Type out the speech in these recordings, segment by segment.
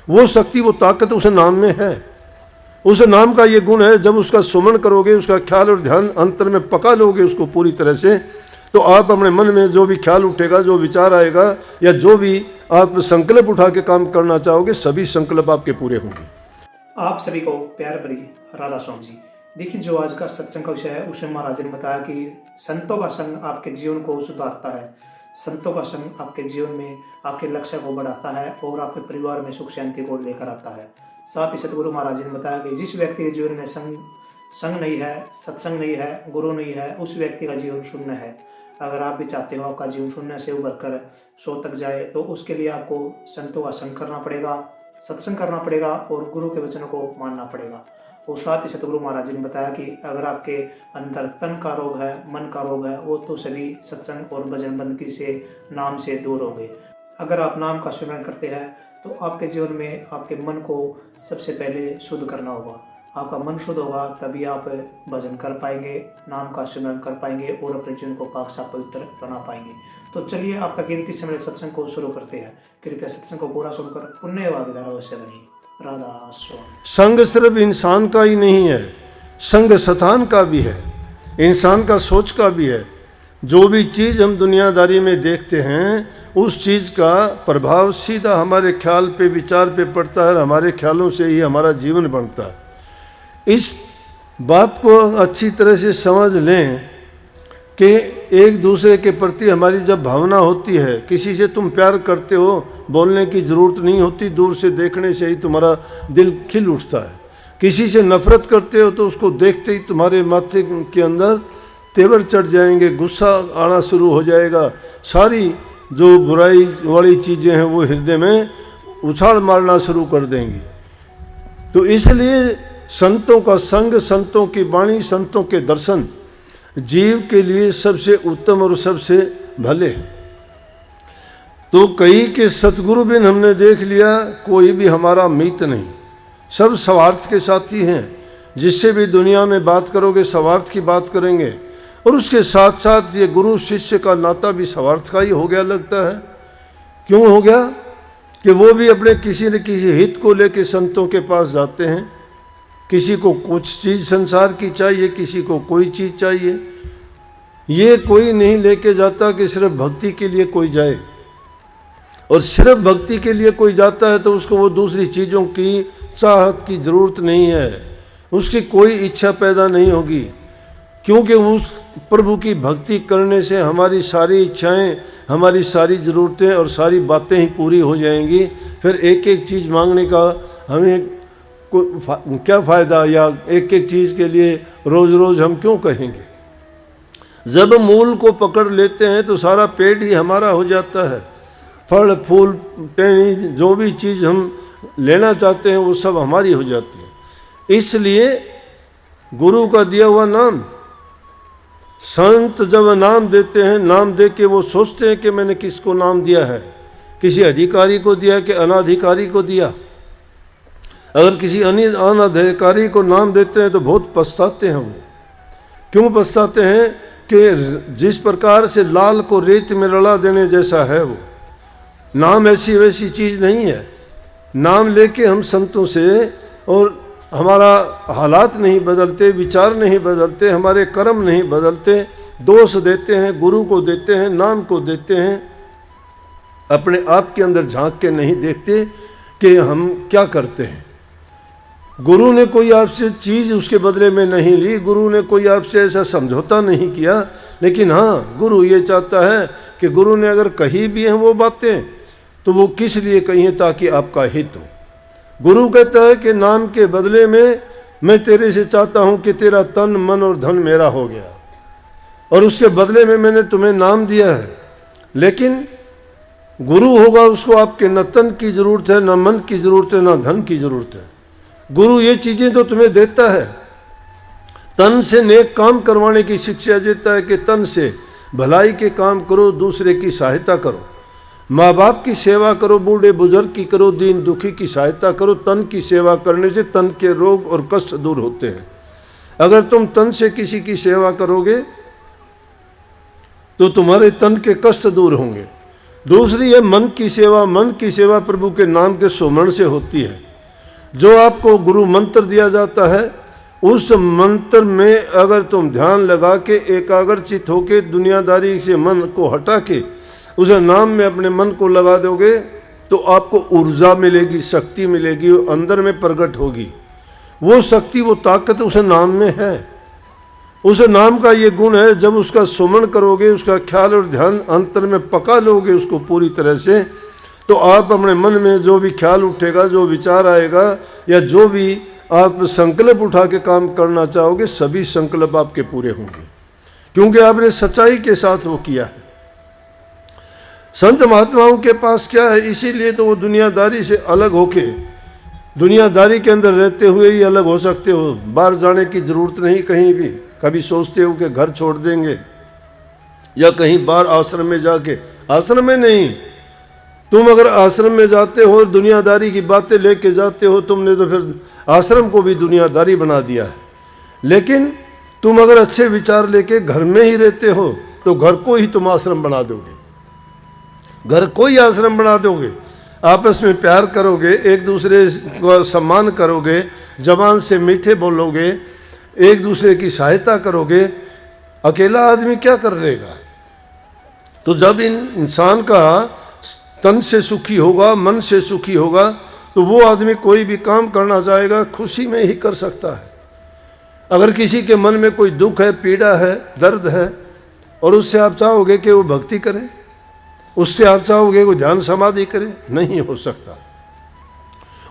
वो शक्ति, वो ताकत उस नाम में है। उस नाम का ये गुण है, जब उसका सुमन करोगे, उसका ख्याल और ध्यान अंतर में पका लोगे उसको पूरी तरह से, तो आप अपने मन में जो भी ख्याल उठेगा, जो विचार आएगा, या जो भी आप संकल्प उठा के काम करना चाहोगे, सभी संकल्प आपके पूरे होंगे। आप सभी को प्यार भरी राधा स्वामी जी। देखिए, जो आज का सत्संग का विषय है, उसमें महाराज ने बताया कि संतों का संग आपके जीवन को सुधारता है, संतों का संग आपके जीवन में आपके लक्ष्य को बढ़ाता है और आपके परिवार में सुख शांति को लेकर आता है। साथ ही सतगुरु महाराज ने बताया कि जिस व्यक्ति के जीवन में संग नहीं है, सत्संग नहीं है, गुरु नहीं है, उस व्यक्ति का जीवन शून्य है। अगर आप भी चाहते हो आपका जीवन शून्य से उभर कर 100 तक जाए, तो उसके लिए आपको संतों का संग करना पड़ेगा, सत्संग करना पड़ेगा और गुरु के वचनों को मानना पड़ेगा। और साथ ही सतगुरु महाराज जी ने बताया कि अगर आपके अंदर तन का रोग है, मन का रोग है, वो तो सभी सत्संग और भजन बंदगी से, नाम से दूर होंगे। अगर आप नाम का स्मरण करते हैं तो आपके जीवन में आपके मन को सबसे पहले शुद्ध करना होगा। आपका मन शुद्ध होगा तभी आप भजन कर पाएंगे, नाम का स्मरण कर पाएंगे और अपने जीवन को पाक साफ पवित्र बना पाएंगे। तो चलिए आपका कीमती समय सत्संग को शुरू करते हैं। कृपया सत्संग को पूरा सुनकर पुण्य भागीदार अवश्य बनिए। राधा स्वामी। संग सिर्फ इंसान का ही नहीं है, संग शैतान का भी है, इंसान का सोच का भी है। जो भी चीज़ हम दुनियादारी में देखते हैं, उस चीज़ का प्रभाव सीधा हमारे ख्याल पे, विचार पे पड़ता है। हमारे ख्यालों से ही हमारा जीवन बनता है। इस बात को अच्छी तरह से समझ लें कि एक दूसरे के प्रति हमारी जब भावना होती है, किसी से तुम प्यार करते हो, बोलने की ज़रूरत नहीं होती, दूर से देखने से ही तुम्हारा दिल खिल उठता है। किसी से नफरत करते हो तो उसको देखते ही तुम्हारे माथे के अंदर तेवर चढ़ जाएंगे, गुस्सा आना शुरू हो जाएगा, सारी जो बुराई वाली चीज़ें हैं वो हृदय में उछाल मारना शुरू कर देंगी। तो इसलिए संतों का संग, संतों की वाणी, संतों के दर्शन जीव के लिए सबसे उत्तम और सबसे भले। तो कई के सतगुरु बिन हमने देख लिया, कोई भी हमारा मित्र नहीं, सब स्वार्थ के साथी हैं। जिससे भी दुनिया में बात करोगे स्वार्थ की बात करेंगे। और उसके साथ साथ ये गुरु शिष्य का नाता भी स्वार्थ का ही हो गया लगता है। क्यों हो गया? कि वो भी अपने किसी न किसी हित को लेके संतों के पास जाते हैं। किसी को कुछ चीज़ संसार की चाहिए, किसी को कोई चीज़ चाहिए। ये कोई नहीं लेके जाता कि सिर्फ भक्ति के लिए कोई जाए, और सिर्फ भक्ति के लिए कोई जाता है तो उसको वो दूसरी चीज़ों की चाहत की ज़रूरत नहीं है, उसकी कोई इच्छा पैदा नहीं होगी। क्योंकि उस प्रभु की भक्ति करने से हमारी सारी इच्छाएं, हमारी सारी ज़रूरतें और सारी बातें ही पूरी हो जाएंगी। फिर एक एक चीज़ मांगने का हमें क्या फ़ायदा, या एक एक चीज़ के लिए रोज़ रोज़ हम क्यों कहेंगे। जब मूल को पकड़ लेते हैं तो सारा पेड़ ही हमारा हो जाता है। फल फूल टहनी जो भी चीज़ हम लेना चाहते हैं वो सब हमारी हो जाती है। इसलिए गुरु का दिया हुआ नाम, संत जब नाम देते हैं, नाम दे के वो सोचते हैं कि मैंने किसको नाम दिया है, किसी अधिकारी को दिया कि अनाधिकारी को दिया। अगर किसी अनाधिकारी को नाम देते हैं तो बहुत पछताते हैं वो। क्यों पछताते हैं? कि जिस प्रकार से लाल को रेत में रला देने जैसा है वो। नाम ऐसी वैसी चीज़ नहीं है। नाम लेके हम संतों से, और हमारा हालात नहीं बदलते, विचार नहीं बदलते, हमारे कर्म नहीं बदलते, दोष देते हैं, गुरु को देते हैं, नाम को देते हैं, अपने आप के अंदर झांक के नहीं देखते कि हम क्या करते हैं। गुरु ने कोई आपसे चीज़ उसके बदले में नहीं ली, गुरु ने कोई आपसे ऐसा समझौता नहीं किया। लेकिन हाँ, गुरु ये चाहता है कि गुरु ने अगर कही भी हैं वो बातें तो वो किस लिए कही हैं? ताकि आपका हित हो। गुरु कहता है कि नाम के बदले में मैं तेरे से चाहता हूँ कि तेरा तन मन और धन मेरा हो गया, और उसके बदले में मैंने तुम्हें नाम दिया है। लेकिन गुरु होगा, उसको आपके न तन की ज़रूरत है, न मन की ज़रूरत है, न धन की ज़रूरत है। गुरु ये चीज़ें तो तुम्हें देता है, तन से नेक काम करवाने की शिक्षा देता है कि तन से भलाई के काम करो, दूसरे की सहायता करो, माँ बाप की सेवा करो, बूढ़े बुजुर्ग की करो, दीन दुखी की सहायता करो। तन की सेवा करने से तन के रोग और कष्ट दूर होते हैं। अगर तुम तन से किसी की सेवा करोगे तो तुम्हारे तन के कष्ट दूर होंगे। दूसरी है मन की सेवा। मन की सेवा प्रभु के नाम के सुमरण से होती है। जो आपको गुरु मंत्र दिया जाता है, उस मंत्र में अगर तुम ध्यान लगा के एकाग्रचित होके दुनियादारी से मन को हटा के उस नाम में अपने मन को लगा दोगे तो आपको ऊर्जा मिलेगी, शक्ति मिलेगी, वो अंदर में प्रकट होगी। वो शक्ति, वो ताकत उस नाम में है। उस नाम का ये गुण है, जब उसका सुमरण करोगे, उसका ख्याल और ध्यान अंतर में पका लोगे उसको पूरी तरह से, तो आप अपने मन में जो भी ख्याल उठेगा, जो विचार आएगा, या जो भी आप संकल्प उठा के काम करना चाहोगे, सभी संकल्प आपके पूरे होंगे, क्योंकि आपने सच्चाई के साथ वो किया है। संत महात्माओं के पास क्या है, इसीलिए तो वो दुनियादारी से अलग होके, दुनियादारी के अंदर रहते हुए ही अलग हो सकते हो। बाहर जाने की जरूरत नहीं कहीं भी। कभी सोचते हो कि घर छोड़ देंगे या कहीं बाहर आश्रम में जाके, आश्रम में नहीं, तुम अगर आश्रम में जाते हो और दुनियादारी की बातें लेके जाते हो, तुमने तो फिर आश्रम को भी दुनियादारी बना दिया है। लेकिन तुम अगर अच्छे विचार लेके घर में ही रहते हो तो घर को ही तुम आश्रम बना दोगे, घर को ही आश्रम बना दोगे। आपस में प्यार करोगे, एक दूसरे का सम्मान करोगे, जबान से मीठे बोलोगे, एक दूसरे की सहायता करोगे। अकेला आदमी क्या कर लेगा? तो जब इंसान का तन से सुखी होगा, मन से सुखी होगा, तो वो आदमी कोई भी काम करना चाहेगा खुशी में ही कर सकता है। अगर किसी के मन में कोई दुख है, पीड़ा है, दर्द है, और उससे आप चाहोगे कि वो भक्ति करे, उससे आप चाहोगे वो ध्यान समाधि करे, नहीं हो सकता।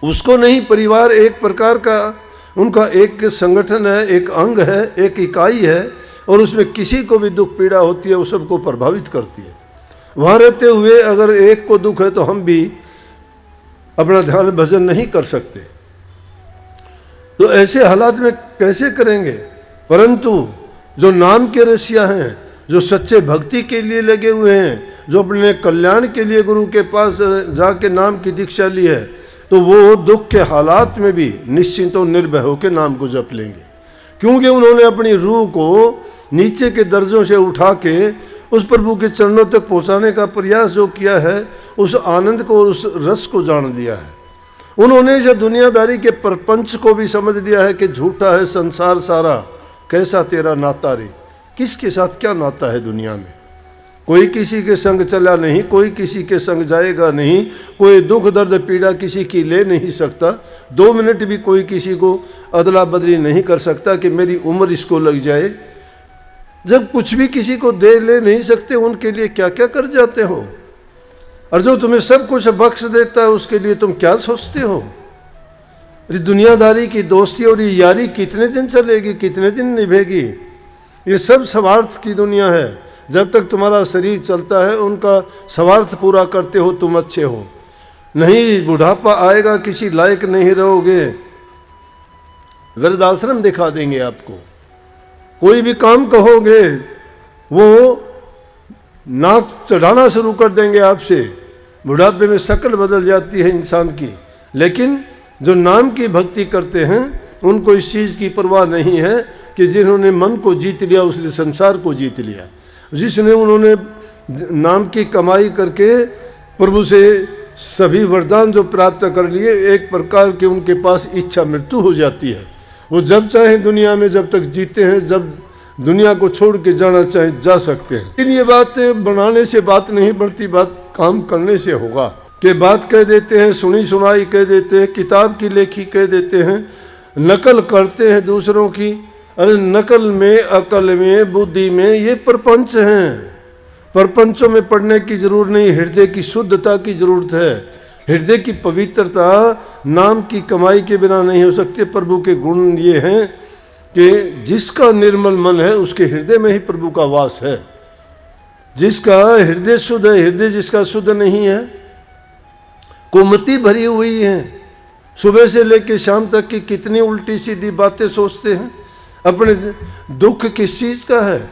उसको नहीं। परिवार एक प्रकार का उनका एक संगठन है, एक अंग है, एक इकाई है, और उसमें किसी को भी दुख पीड़ा होती है, वो सबको प्रभावित करती है। वहाँ रहते हुए अगर एक को दुख है तो हम भी अपना ध्यान भजन नहीं कर सकते। तो ऐसे हालात में कैसे करेंगे? परंतु जो नाम के रसिया हैं, जो सच्चे भक्ति के लिए लगे हुए हैं, जो अपने कल्याण के लिए गुरु के पास जाके नाम की दीक्षा ली है, तो वो दुख के हालात में भी निश्चिंत और निर्भय होकर नाम को जप लेंगे, क्योंकि उन्होंने अपनी रूह को नीचे के दर्जों से उठा के उस प्रभु के चरणों तक पहुंचाने का प्रयास जो किया है, उस आनंद को और उस रस को जान लिया है। उन्होंने इस दुनियादारी के प्रपंच को भी समझ लिया है कि झूठा है संसार सारा, कैसा तेरा नाता रे। किसके साथ क्या नाता है दुनिया में? कोई किसी के संग चला नहीं, कोई किसी के संग जाएगा नहीं, कोई दुख दर्द पीड़ा किसी की ले नहीं सकता। 2 मिनट भी कोई किसी को अदला बदली नहीं कर सकता कि मेरी उम्र इसको लग जाए। जब कुछ भी किसी को दे ले नहीं सकते, उनके लिए क्या क्या कर जाते हो। और जो तुम्हें सब कुछ बख्श देता है, उसके लिए तुम क्या सोचते हो? दुनियादारी की दोस्ती और ये यारी कितने दिन चलेगी, कितने दिन निभेगी? ये सब स्वार्थ की दुनिया है। जब तक तुम्हारा शरीर चलता है, उनका स्वार्थ पूरा करते हो, तुम अच्छे हो। नहीं, बुढ़ापा आएगा, किसी लायक नहीं रहोगे, वृद्धाश्रम दिखा देंगे आपको। कोई भी काम कहोगे, वो नाक चढ़ाना शुरू कर देंगे आपसे। बुढ़ापे में शक्ल बदल जाती है इंसान की। लेकिन जो नाम की भक्ति करते हैं, उनको इस चीज़ की परवाह नहीं है कि जिन्होंने मन को जीत लिया, उसने संसार को जीत लिया। जिसने उन्होंने नाम की कमाई करके प्रभु से सभी वरदान जो प्राप्त कर लिए, एक प्रकार के उनके पास इच्छा मृत्यु हो जाती है। वो जब चाहे दुनिया में जब तक जीते हैं, जब दुनिया को छोड़ के जाना चाहे जा सकते हैं। लेकिन ये बातें बनाने से बात नहीं बढ़ती, बात काम करने से होगा। कि बात कह देते हैं, सुनी सुनाई कह देते हैं, किताब की लेखी कह देते हैं, नकल करते हैं दूसरों की। अरे नकल में, अकल में, बुद्धि में ये प्रपंच हैं। प्रपंचों में पढ़ने की जरूरत नहीं, हृदय की शुद्धता की जरूरत है। हृदय की पवित्रता नाम की कमाई के बिना नहीं हो सकती। प्रभु के गुण ये हैं कि जिसका निर्मल मन है, उसके हृदय में ही प्रभु का वास है। जिसका हृदय शुद्ध है, हृदय जिसका शुद्ध नहीं है, कुमति भरी हुई है। सुबह से लेकर शाम तक की कितनी उल्टी सीधी बातें सोचते हैं। अपने दुख किस चीज़ का है?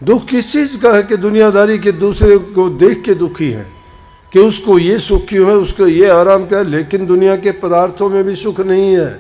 दुख किस चीज़ का है कि दुनियादारी के दूसरे को देख के दुखी है कि उसको ये सुख क्यों है, उसको ये आराम क्या है। लेकिन दुनिया के पदार्थों में भी सुख नहीं है,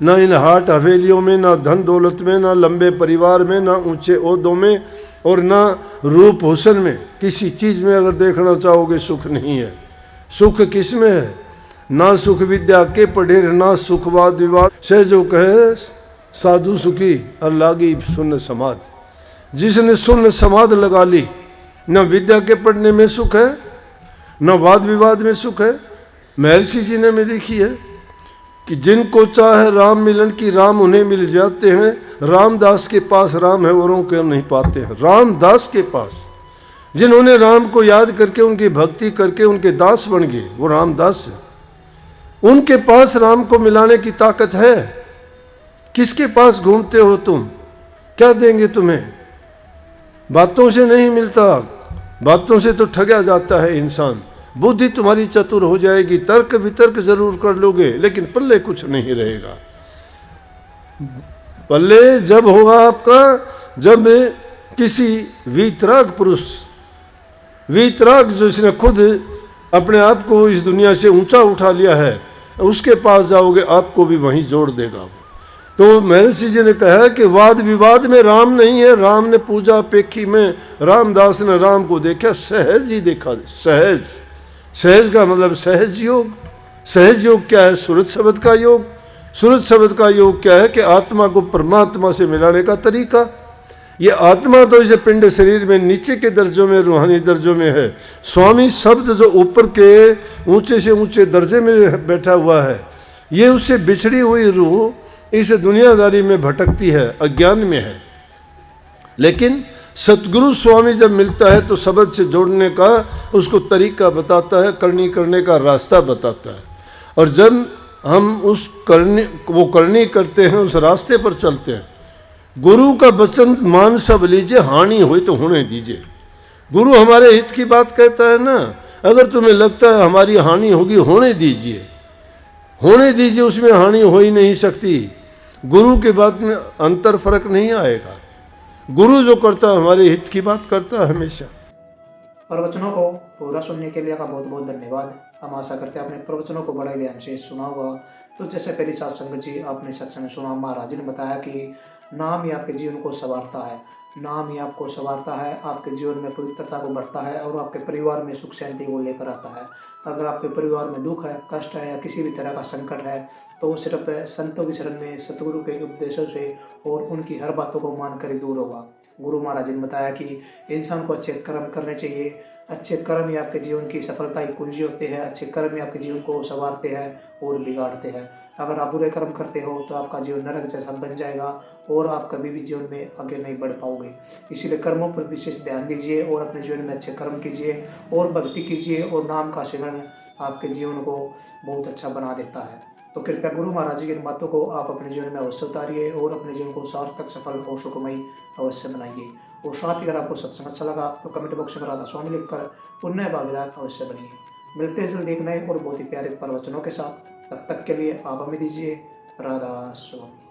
ना इन हाट हवेलियों में, ना धन दौलत में, ना लंबे परिवार में, ना ऊंचे ओहदों में, और ना रूप हुसन में, किसी चीज़ में अगर देखना चाहोगे सुख नहीं है। सुख किस में है? ना सुख विद्या के पढ़े, ना सुख वाद विवाद से जो कहे साधु सुखी और लागी शून्य समाध। जिसने शून्य समाध लगा ली, न विद्या के पढ़ने में सुख है, न वाद विवाद में सुख है। महर्षि जी ने में लिखी है कि जिनको चाहे राम मिलन की, राम उन्हें मिल जाते हैं। रामदास के पास राम है, औरों के नहीं पाते हैं। रामदास के पास, जिन्होंने राम को याद करके उनकी भक्ति करके उनके दास बन गए, वो रामदास है। उनके पास राम को मिलाने की ताकत है। किसके पास घूमते हो तुम? क्या देंगे तुम्हें? बातों से नहीं मिलता, बातों से तो ठगा जाता है इंसान। बुद्धि तुम्हारी चतुर हो जाएगी, तर्क वितर्क जरूर कर लोगे, लेकिन पल्ले कुछ नहीं रहेगा। पल्ले जब होगा आपका, जब किसी वीतराग पुरुष, वीतराग जो इसने खुद अपने आप को इस दुनिया से ऊंचा उठा लिया है, उसके पास जाओगे, आपको भी वहीं जोड़ देगा। तो महर्षि जी ने कहा कि वाद विवाद में राम नहीं है। राम ने पूजा पेखी में, रामदास ने राम को देखा, सहज ही देखा। सहज, सहज का मतलब सहज योग। सहज योग क्या है? सुरत शब्द का योग। सुरत शब्द का योग क्या है? कि आत्मा को परमात्मा से मिलाने का तरीका। ये आत्मा तो इसे पिंड शरीर में नीचे के दर्जों में, रूहानी दर्जों में है। स्वामी शब्द जो ऊपर के ऊंचे से ऊंचे दर्जे में बैठा हुआ है, ये उससे बिछड़ी हुई रूह इस दुनियादारी में भटकती है, अज्ञान में है। लेकिन सतगुरु स्वामी जब मिलता है तो शब्द से जोड़ने का उसको तरीका बताता है, करने का रास्ता बताता है। और जब हम उस करनी करते हैं, उस रास्ते पर चलते हैं। गुरु का वचन मान सब लीजिए, हानि हुई तो होने दीजिए। गुरु हमारे हित की बात कहता है ना। अगर तुम्हें लगता है हमारी हानि होगी, होने दीजिए, होने दीजिए, उसमें हानि हो ही नहीं सकती। गुरु की बात में अंतर फर्क नहीं आएगा। गुरु जो करता है हमारे हित की बात करता है हमेशा। प्रवचनों को पूरा सुनने के लिए आपका बहुत बहुत धन्यवाद। हम आशा करते हैं आपने प्रवचनों को बड़े ध्यान से सुना होगा। तो जैसे पहली सात संगत जी आपने सत्संग सुना, महाराज जी ने बताया कि नाम ही आपके जीवन को संवारता है, नाम ही आपको संवारता है, आपके जीवन में पवित्रता को बढ़ता है और आपके परिवार में सुख शांति को लेकर आता है। अगर आपके परिवार में दुख है, कष्ट है या किसी भी तरह का संकट है, तो वो सिर्फ संतों की शरण में, सतगुरु के उपदेशों से और उनकी हर बातों को मानकर ही दूर होगा। गुरु महाराज ने बताया कि इंसान को अच्छे कर्म करने चाहिए। अच्छे कर्म ही आपके जीवन की सफलता की कुंजी होते हैं। अच्छे कर्म ही आपके जीवन को संवारते हैं और बिगाड़ते हैं। अगर आप बुरे कर्म करते हो तो आपका जीवन नरक जैसा बन जाएगा और आप कभी भी जीवन में आगे नहीं बढ़ पाओगे। इसीलिए कर्मों पर विशेष ध्यान दीजिए और अपने जीवन में अच्छे कर्म कीजिए और भक्ति कीजिए, और नाम का सेवन आपके जीवन को बहुत अच्छा बना देता है। तो कृपया गुरु महाराज जी की इन बातों को आप अपने जीवन में अवश्य उतारिए और अपने जीवन को सार्थक, सफल और सुखमयी अवश्य बनाइए। और साथ ही अगर आपको सत्संग अच्छा लगा तो कमेंट बॉक्स में राधा स्वामी लिखकर पुण्य भागीदार अवश्य बनिए। मिलते हैं जल्द एक नए और बहुत ही प्यारे प्रवचनों के साथ। तब तक के लिए आप हमें दीजिए राधा स्वामी।